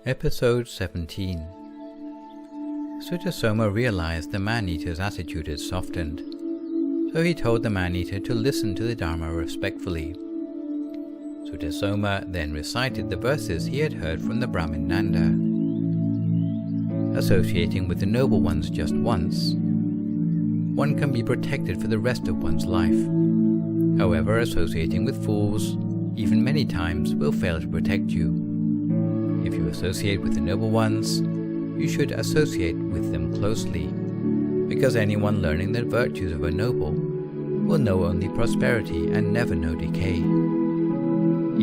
Episode 17. Sutasoma realized the man-eater's attitude had softened, so he told the man-eater to listen to the Dharma respectfully. Sutasoma then recited the verses he had heard from the Brahmin Nanda. Associating with the noble ones just once, one can be protected for the rest of one's life. However, associating with fools, even many times, will fail to protect you. If you associate with the noble ones, you should associate with them closely, because anyone learning the virtues of a noble will know only prosperity and never know decay.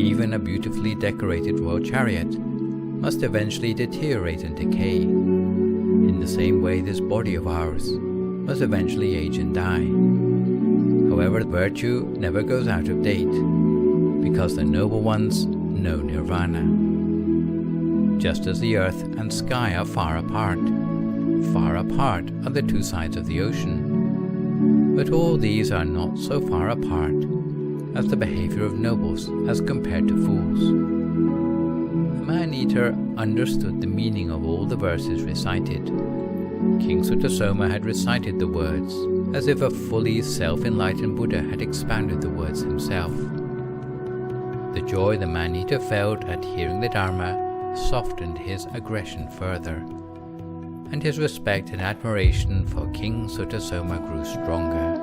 Even a beautifully decorated royal chariot must eventually deteriorate and decay. In the same way, this body of ours must eventually age and die. However, virtue never goes out of date, because the noble ones know nirvana. Just as the earth and sky are far apart are the two sides of the ocean. But all these are not so far apart as the behavior of nobles as compared to fools. The man-eater understood the meaning of all the verses recited. King Sutasoma had recited the words as if a fully self-enlightened Buddha had expounded the words himself. The joy the man-eater felt at hearing the Dharma softened his aggression further, and his respect and admiration for King Sutasoma grew stronger.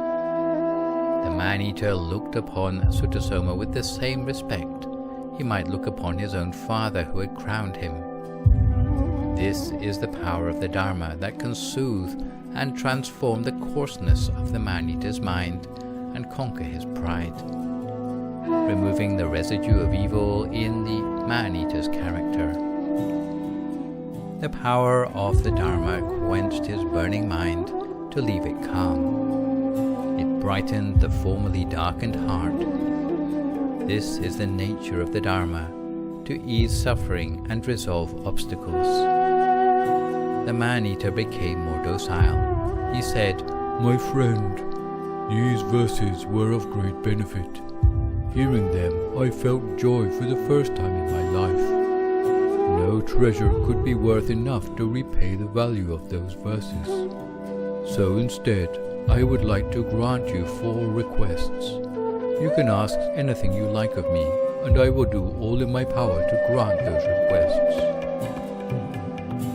The man-eater looked upon Sutasoma with the same respect he might look upon his own father who had crowned him. This is the power of the Dharma that can soothe and transform the coarseness of the man-eater's mind and conquer his pride, removing the residue of evil in the man-eater's character. The power of the Dharma quenched his burning mind to leave it calm. It brightened the formerly darkened heart. This is the nature of the Dharma, to ease suffering and resolve obstacles. The man-eater became more docile. He said, "My friend, these verses were of great benefit. Hearing them, I felt joy for the first time in my life. No treasure could be worth enough to repay the value of those verses. So instead, I would like to grant you 4 requests. You can ask anything you like of me, and I will do all in my power to grant those requests."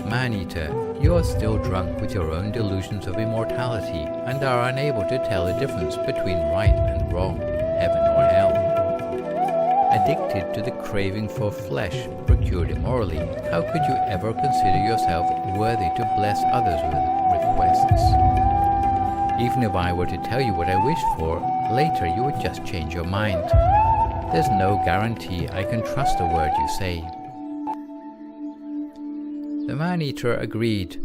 Man-eater, you are still drunk with your own delusions of immortality and are unable to tell the difference between right and wrong, heaven or hell. Addicted to the craving for flesh procured immorally, how could you ever consider yourself worthy to bless others with requests? Even if I were to tell you what I wished for, later you would just change your mind. There's no guarantee I can trust a word you say. The man-eater agreed.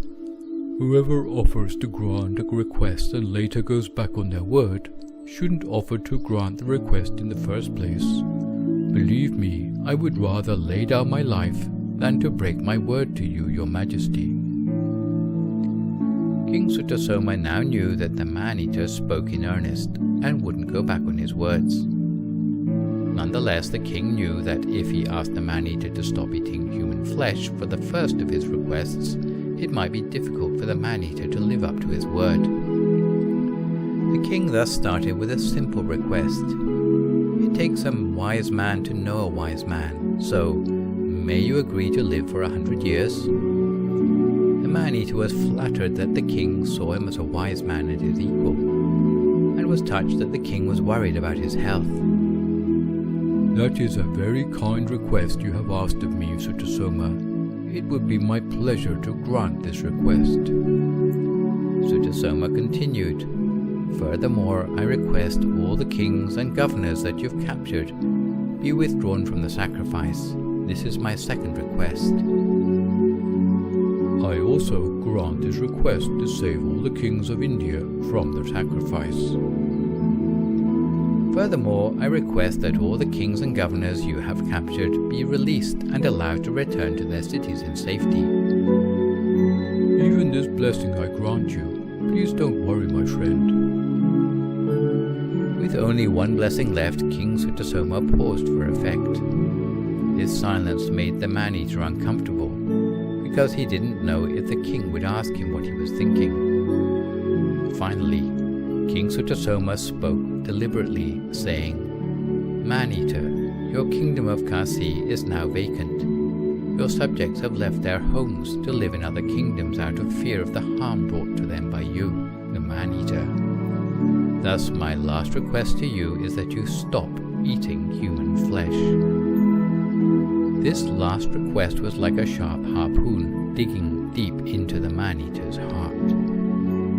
Whoever offers to grant a request and later goes back on their word shouldn't offer to grant the request in the first place. Believe me, I would rather lay down my life than to break my word to you, Your Majesty. King Sutasoma now knew that the man-eater spoke in earnest and wouldn't go back on his words. Nonetheless, the king knew that if he asked the man-eater to stop eating human flesh for the first of his requests, it might be difficult for the man-eater to live up to his word. The king thus started with a simple request. It takes a wise man to know a wise man, so may you agree to live for 100 years? The man-eater was flattered that the king saw him as a wise man and his equal, and was touched that the king was worried about his health. That is a very kind request you have asked of me, Sutasoma. It would be my pleasure to grant this request. Sutasoma continued, "Furthermore, I request all the kings and governors that you've captured be withdrawn from the sacrifice. This is my second request." I also grant this request to save all the kings of India from the sacrifice. Furthermore, I request that all the kings and governors you have captured be released and allowed to return to their cities in safety. Even this blessing I grant you. Please don't worry, my friend. With only one blessing left, King Sutasoma paused for effect. His silence made the man-eater uncomfortable, because he didn't know if the king would ask him what he was thinking. Finally, King Sutasoma spoke deliberately, saying, "Man-eater, your kingdom of Kasi is now vacant. Your subjects have left their homes to live in other kingdoms out of fear of the harm brought to them by you, the man-eater. Thus my last request to you is that you stop eating human flesh." This last request was like a sharp harpoon digging deep into the man-eater's heart.